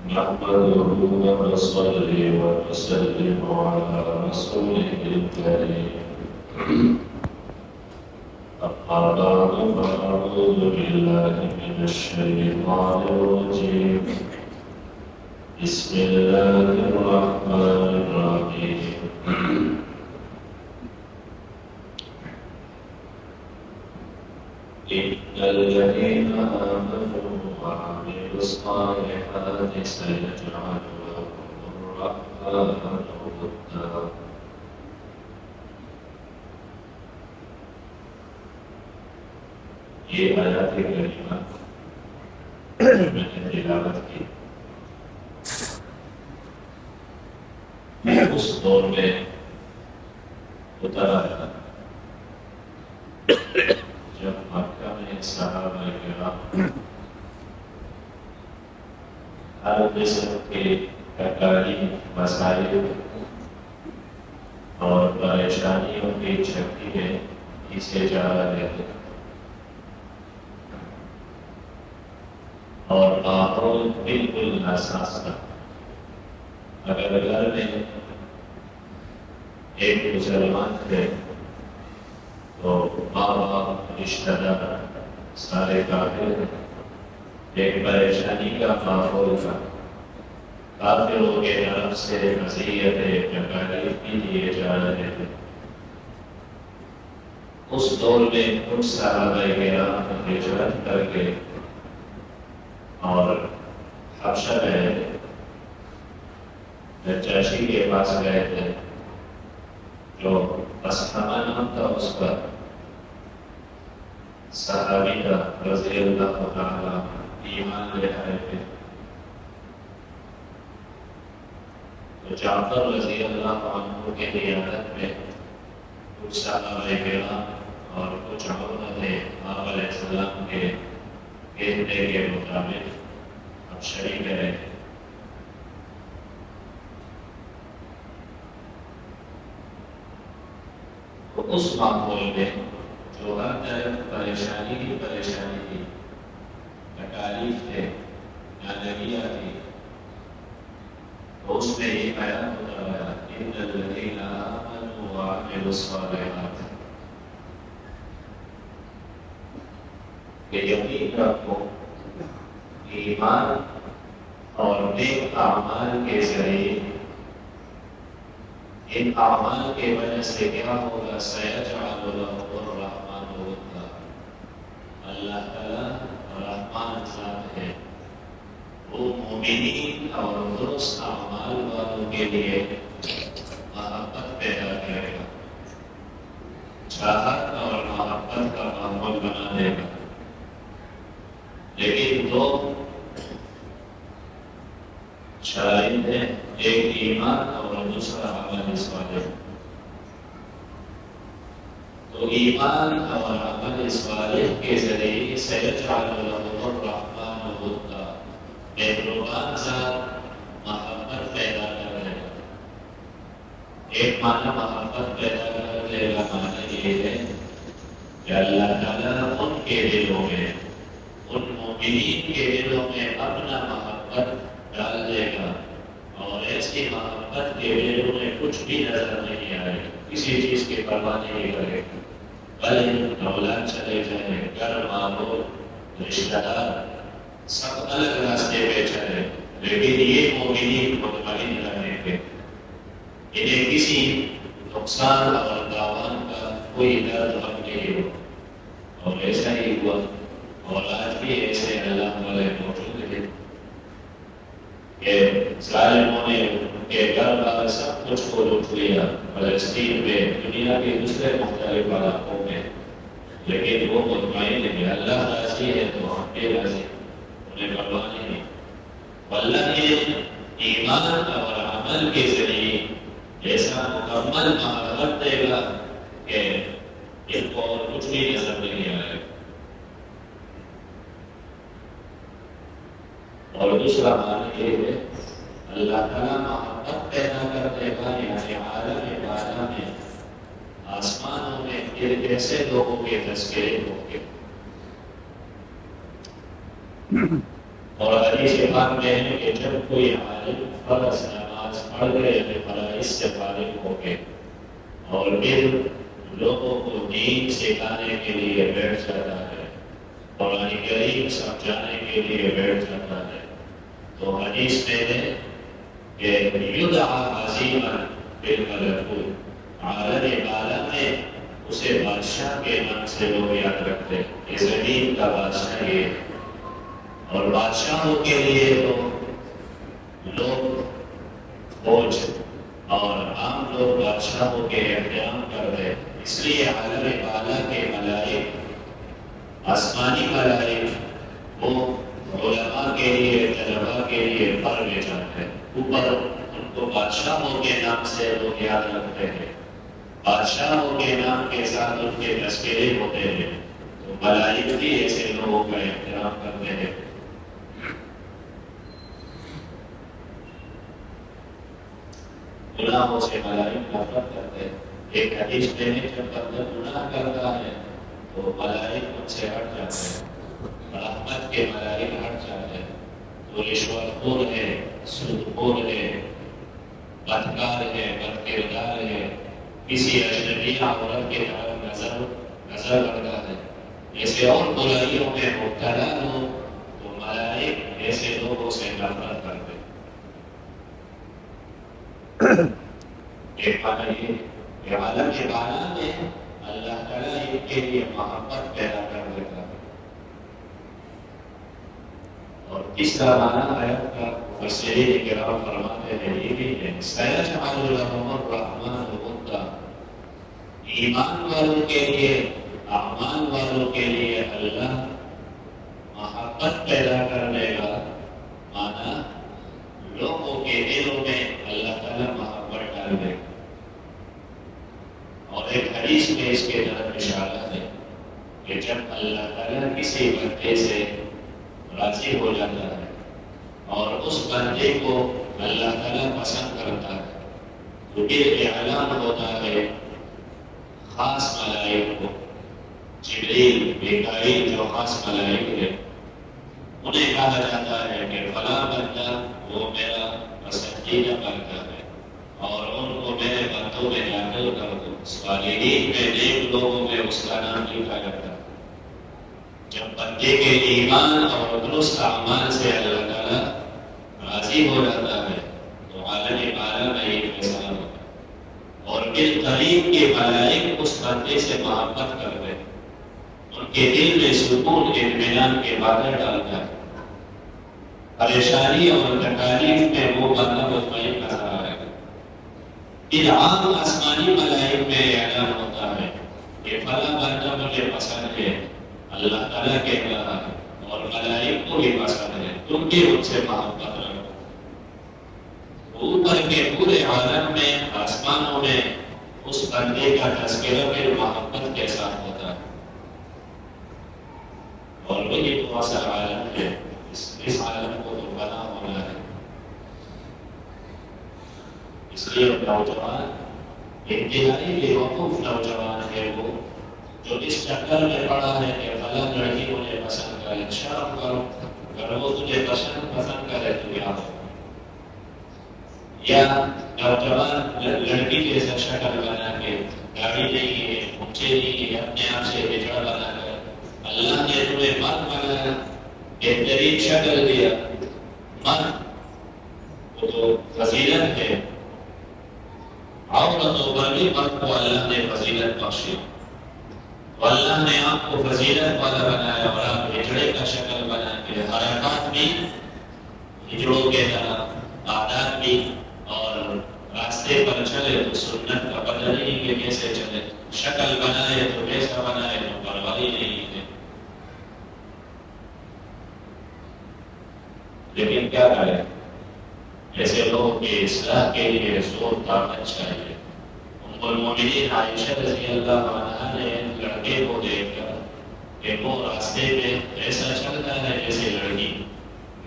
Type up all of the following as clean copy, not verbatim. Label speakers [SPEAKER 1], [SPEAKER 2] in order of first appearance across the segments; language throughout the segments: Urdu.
[SPEAKER 1] نحمده ونصلي ونسلم على رسوله الكريم أما بعد فأعوذ بالله من الشيطان الرجيم بسم الله الرحمن الرحيم إن الذين آمنوا وعملوا الصالحات سيجعل لهم الرحمن ودا یہ آیات کریمہ میں نے تلاوت کی اس دور میں اتر آیا جب مکہ میں صحابہ کرام ہر قسم کے تکالیف مسائل اور پریشانیوں کی چھٹی میں اسے جا رہے تھے اور ماحول بالکل حساس تھا. اگر گھر میں ایک مسلمان تھے تو ماں باپ رشتہ دار سارے کافر تھے. ایک پریشانی کا ماحول تھا. کافروں کے طرف سے نصیحتیں تکالیف بھی دیے جا رہے تھے. اس دور میں کچھ صحابہ کرام ہجرت کر کے اور حبشہ گئے تھے. نجاشی کے پاس گئے تھے جو اسحمہ نام تھا اس کا صحابی کا رضی اللہ تعالیٰ ایمان لے آئے تھے. تو جعفر رضی اللہ عنہ کے قیادت میں کچھ صحابہ کرام اور کچھ عورتیں آپ علیہ السلام کے کہنے کے مطابق اب شریک رہے تھے. تو اس ماحول میں جو ہر طرف پریشانی ہی پریشانی تھی، تکالیف تھے، نادریاں تھی، تو اس میں یہ بیان ہوتا رہا ان الذین آمنوا وعملوا الصالحات کہ یقین رکھو ایمان اور نیک اعمال کے ذریعے ان اعمال کے وجہ سے کیا ہوگا سیجعل لهم الرحمن ودا. اللہ تعالیٰ رحمان ذات ہے، وہ مومنین اور درست اعمال والوں کے لیے محبت پیدا کرے گا، چاہت اور محبت کا ماحول بنا دے گا. لیکن دو شرائط ہیں، ایک ایمان اور دوسرا عمل صالح. تو ایمان اور عمل صالح کے ذریعے سیجعل لهم الرحمن ودا، مہربان ذات محبت پیدا کر لے گا. ایک معنی محبت پیدا کر لے گا معنی یہ ہے کہ اللہ تعالیٰ ان کے دلوں میں، ان مومنین کے دلوں میں اپنا محبت ڈال دے گا اور ایسی محبت کے دلوں میں کچھ بھی نظر نہیں آئے گا، کسی چیز کی پرواہ نہیں کرے گا. بھلے اولاد چلے جائیں، گھر ماحول رشتہ دار سب الگ راستے پہ چلے، لیکن یہ مومنین مطمئن رہیں گے، انہیں کسی نقصان اور تاوان کا کوئی درد غم نہیں ہو. اور ایسا ہی ہوا اور آج بھی ایسے اللہ والے موجود ہیں کہ ظالموں نے ان کے گھر بار سب کچھ کو لوٹ لیا فلسطین میں، دنیا کے دوسرے مختلف علاقوں میں، لیکن وہ مطمئن ہے اللہ راضی ہے تو ہم بھی راضی، انہیں پرواہ نہیں. اللہ نے ایمان اور عمل کے ذریعے ایسا مکمل محبت دے گا کہ ان کو اور کچھ بھی نظر نہیں آئے گا. اور دوسرا معنی یہ ہے اللہ تعالیٰ محبت پیدا کر دے گا، یعنی عالم بالا میں آسمانوں میں پھر ایسے لوگوں کے تذکرے ہوں گے اور حدیث پاک میں ہے کہ جب کوئی عالم فرض نماز پڑھ کے اپنے فرائض سے فارغ ہو کے اور پھر لوگوں کو دین سکھانے کے لیے بیٹھ جاتا ہے، قرآن کریم سمجھانے کے لیے بیٹھ جاتا ہے، تو حدیث میں ہے کہ یدعا عظیما بالملکوت، عالم بالا میں اسے بادشاہ کے نام سے لوگ یاد رکھتے ہیں، یہ زمین کا بادشاہ یہ ہے۔ اور بادشاہوں کے لیے تو لوگ فوج اور عام لوگ بادشاہوں کے احترام کر رہے، اس لیے عالم بالا کے ملائک، آسمانی ملائک، وہ علماء کے لیے، طلباء کے لیے پر لے جاتے ہیں، اوپر ان کو بادشاہوں کے نام سے لوگ یاد رکھتے ہیں، بادشاہوں کے نام کے ساتھ ان کے تذکرے ہوتے ہیں، تو ملائک بھی ایسے لوگوں کا احترام کرتے ہیں۔ گناہوں سے ملائک نفرت کرتے ہیں۔ ایک حدیث میں ہے جب بندہ گناہ کرتا ہے تو ملائک ان سے ہٹ جاتے ہیں، رحمت کے ملائک ہٹ جاتے ہیں، تو رشوت خور ہے، سود خور ہے، بدکار ہے، بد کردار ہے، کسی اجنبی عورت کے طرف نظر کرتا ہے، ایسے اور برائیوں میں مبتلا ہو تو ملائک ایسے لوگوں سے نفرت کرتے ہیں۔ ایک معنی یہ کہ عالم کے بالا میں اللہ تعالیٰ ان کے لیے محبت پیدا کر دیتا ہے۔ اور تیسرا معنی آیت کا مفسرین کرام فرماتے ہیں یہ بھی ہے، سَيَجْعَلُ لَهُمُ الرَّحْمَنُ وُدًّا، ایمان والوں کے لیے، اعمال والوں کے لیے اللہ محبت پیدا کرنے کا معنی لوگوں کے دلوں میں اللہ تعالیٰ محبت ڈال دے۔ اور ایک حدیث میں اس کے طرف اشارہ ہے کہ جب اللہ تعالیٰ کسی بندے سے راضی ہو جاتا ہے اور اس بندے کو اللہ تعالیٰ پسند کرتا ہے تو پھر اعلان ہوتا ہے خاص ملائک کو، جبریل، میکائیل جو خاص ملائک ہیں، انہیں کہا جاتا ہے کہ فلاں بندہ وہ میرا پسندیدہ بندہ ہے اور ان کو میرے بندوں میں داخل کر دو۔ صالحین میں، نیک لوگوں میں اس کا نام لکھا جاتا ہے۔ جب بندے کے ایمان اور درست اعمال سے اللہ تعالیٰ راضی ہو جاتا ہے تو عالم بالا میں یہ فیصلہ ہوتا ہے، اور پھر قریب کے ملائک اس بندے سے محبت کرتے ہیں، ان کے دل میں سکون، اطمینان کے بادل ڈالتا ہے، پریشانی اور تکالیف میں وہ بندہ مطمئن نظر آئے گا۔ پھر عام آسمانی ملائک میں اعلان ہوتا ہے کہ فلاں بندہ مجھے پسند ہے، اللہ تعالیٰ کہہ رہا ہے اور ملائک کو بھی پسند ہے، تم بھی ان سے محبت رکھو۔ اوپر کے پورے عالم میں، آسمانوں میں اس بندے کا تذکرہ پھر محبت کے ساتھ ہوتا ہے، اور وہی تو اصل عالم ہے، اس عالم کو تو بنا ہونا ہے۔ اس لیے نوجوان، انتہائی بے وقوف نوجوان ہے وہ جو اس چکر میں پڑا ہے کہ فلاں لڑکی مجھے پسند کرے، شرم کرو، اگر وہ تجھے پسند کرے تو کیا ہو، یا نوجوان لڑکی جیسا شکل بنا کے، گاڑی نہیں ہے، اونچے نہیں ہے، اپنے آپ سے بجڑا بنا کر، اللہ نے تمہیں مرد بنایا، بہترین شکل دیا، مرد وہ تو فضیلت ہے، عورتوں پر بھی مرد کو اللہ نے فضیلت بخشی، اور اللہ نے آپ کو فضیلت والا بنایا اور آپ ہجڑے کا شکل بنا کے حرکات بھی ہجڑوں کے طرح، عادات بھی، اور راستے پر چلے تو سنت کا پتہ نہیں کہ کیسے چلے، شکل بنائے تو کیسا بنائے تو پرواہ ہی نہیں ہے۔ لیکن کیا کریں، ایسے لوگوں کی اصلاح کے لیے زور طاقت چاہیے۔ ام المومنین عائشہ رضی اللہ عنہا نے لڑکے کو دیکھ کر کہ وہ راستے میں ایسا چلتا ہے جیسے لڑکی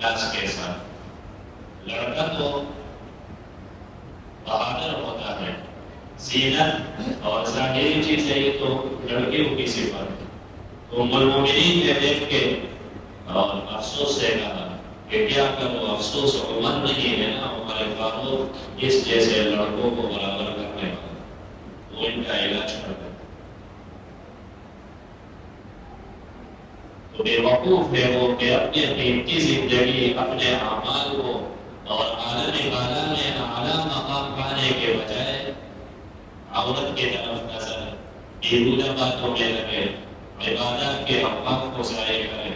[SPEAKER 1] ناز کے ساتھ، لڑکا تو بہادر ہوتا ہے، زینت اور ظاہری چیزیں یہ تو لڑکیوں کی صفت۔ تو ام المومنین نے دیکھ کے اور افسوس سے کہا کہ کیا کرو، افسوس عمر نہیں ہے نا، عمر فاروق اس جیسے لڑکوں کو برابر کرنے والا، وہ ان کا علاج کرتا ہے۔ تو بے وقوف ہے وہ کہ اپنی قیمتی زندگی، اپنے اعمال کو اور عالم بالا میں اعلیٰ مقام پانے کے بجائے عورت کی طرف نظر، بیہودہ باتوں میں لگے، عبادات کے حقوق کو ضائع کرے،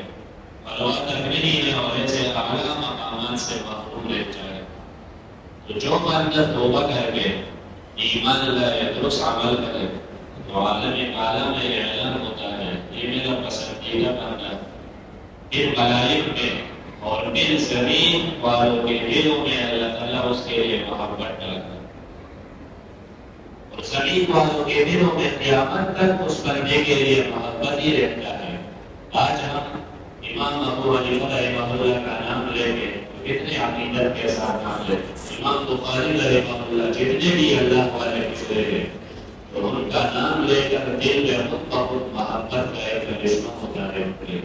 [SPEAKER 1] پرواہ تک نہیں ہے اور ایسے اعلیٰ مقامات سے محروم رہ جائے۔ تو جو بندہ توبہ کر کے ایمان لائے، درست عمل کرے، تو عالم اعلیٰ میں اعلان ہوتا ہے یہ میرا پسندیدہ بندہ، ان ملائک میں اور ان زمین والوں کے دلوں میں اللہ تعالیٰ اس کے لیے محبت ڈالتا ہے، اور زمین والوں کے دلوں میں قیامت تک اس بندے کے لیے محبت ہی رہتا ہے۔ آج ہم امام ابو حنیفہ رحمہ اللہ کا نام لے کے کتنے عقیدت کے ساتھ نام لے، امام بخاری رحمہ اللہ، جتنے بھی اللہ والے گزرے ہیں، تو ان کا نام لے کر دل میں خود بخود محبت کا ایک کرشمہ ہوتا ہے۔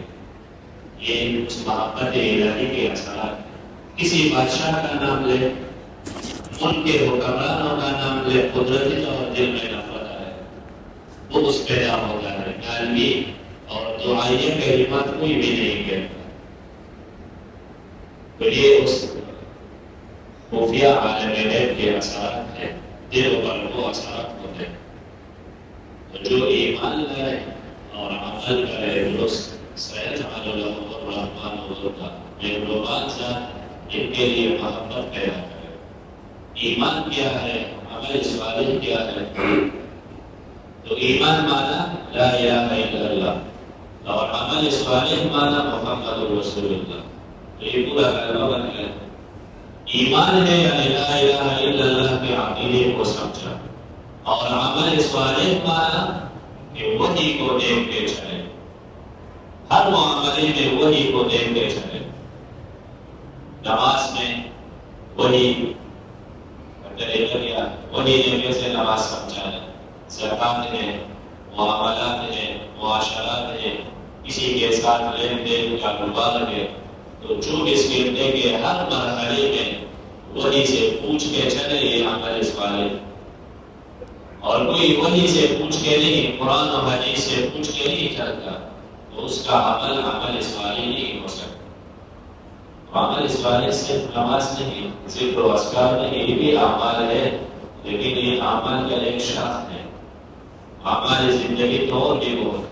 [SPEAKER 1] یہ اس محبت الہی کے اثرات، کسی بادشاہ کا نام لے، ان کے حکمرانوں کا نام لے، قدرتی طور دل میں نفرت آئے، وہ اس پیدا ہوتا ہے، عالمی اور دعائیہ کلمات کوئی بھی نہیں کہتا۔ تو یہ اس خفیہ عالم غیب کے اثرات ہیں، دل پر وہ اثرات ہوتے ہیں۔ تو جو ایمان لائے اور عمل کرے درست، سيجعل له الرحمن ودا، مہربان ذات ان کے لیے محبت پیدا کرے۔ ایمان کیا ہے، عمل صالح کیا ہے؟ تو ایمان مانا لا الہ الا اللہ، اور عمل صالح مانا محمد رسول اللہ۔ تو یہ پورا کلمہ بن گیا۔ ایمان ہے لا الہ الا اللہ کے عقیدے کو سمجھا، اور عمل صالح مانا کہ وحی کو دیکھ کے چلے، ہر معاملے میں وحی کو دیکھ کے چلے۔ نماز میں وحی طریقہ کیا، وحی نے کیسے نماز سمجھا ہے، زکوٰۃ ہے، معاملات ہے، معاشرات ہے، کسی کے ساتھ لین دین کاروبار ہے، تو جو اس گرنے کے ہر مرحلے میں وحی سے پوچھ کے چلے، یہ عمل صالح۔ اور کوئی وحی سے پوچھ کے نہیں، قرآن و حدیث سے پوچھ کے نہیں چلتا، تو اس کا عمل صالح نہیں ہو سکتا۔ عمل صالح صرف نماز نہیں، صرف اذکار نہیں، یہ بھی اعمال ہے، لیکن یہ اعمال کا ایک شاخ ہے۔ اعمال زندگی تو اور بھی بہت،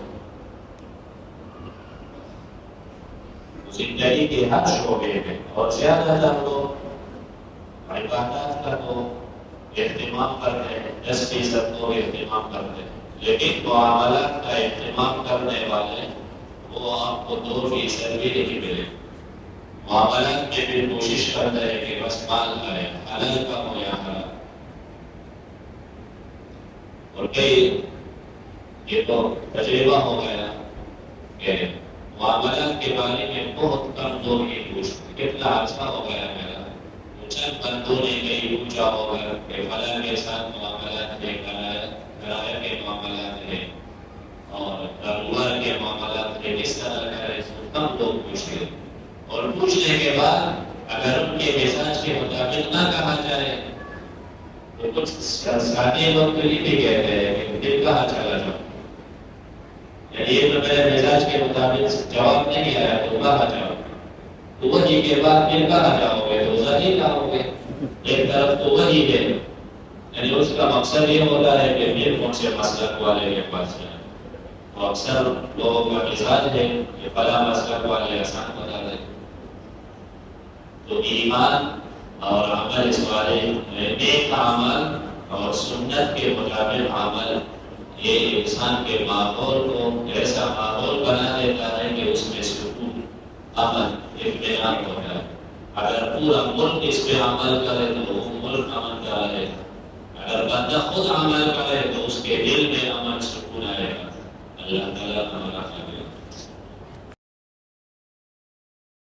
[SPEAKER 1] زندگی کے ہر شعبے میں، اور زیادہ تر لوگ عبادات کا تو اہتمام کرتے ہیں، 10% لوگ اہتمام کرتے ہیں، لیکن معاملات کا اہتمام کرنے والے وہ آپ کو 2% بھی نہیں ملے۔ معاملات میں بھی کوشش کرتا ہے کہ بس مال آئے، حلال کا ہو یا حرام۔ اور کئی یہ تو تجربہ ہو گیا کہ معاملات کے بارے میں بہت کم لوگ ہی پوچھتے، کتنا عرصہ ہو گیا میرا، چند بندوں نے کہیں پوچھا ہوگا کہ فلاں کے ساتھ معاملات ہے، کرایہ کے معاملات ہے اور کاروبار کے معاملات ہے، کس طرح کرے، کم لوگ پوچھتے، اور پوچھنے کے بعد اگر ان کے مزاج کے مطابق نہ کہا جائے تو کچھ ساتھی لوگ تو یہ بھی کہتے ہیں کہ دل کہاں چلا جاؤ، یعنی یہ تو میرے مزاج کے مطابق جواب نہیں آیا تو کہاں جاؤ، تو وہی کے بعد پھر کہاں جاؤ گے، تو ظاہر کہو گے۔ ایک طرف تو وہی ہے، یعنی اس کا مقصد یہ ہوتا ہے کہ پھر کون سے مسلک والے کے پاس جائیں، تو اکثر لوگوں کا مزاج ہے کہ فلاں مسلک والے آسان بتا دیں۔ تو ایمان اور عمل صالح، نیک عمل اور سنت کے مطابق عمل، یہ انسان کے ماحول کو ایسا ماحول بنا دیتا ہے کہ اس میں سکون، امن، اطمینان ہوتا ہے۔ اگر پورا ملک اس پہ عمل کرے تو وہ ملک امن کا رہے، اگر بندہ خود عمل کرے تو اس کے دل میں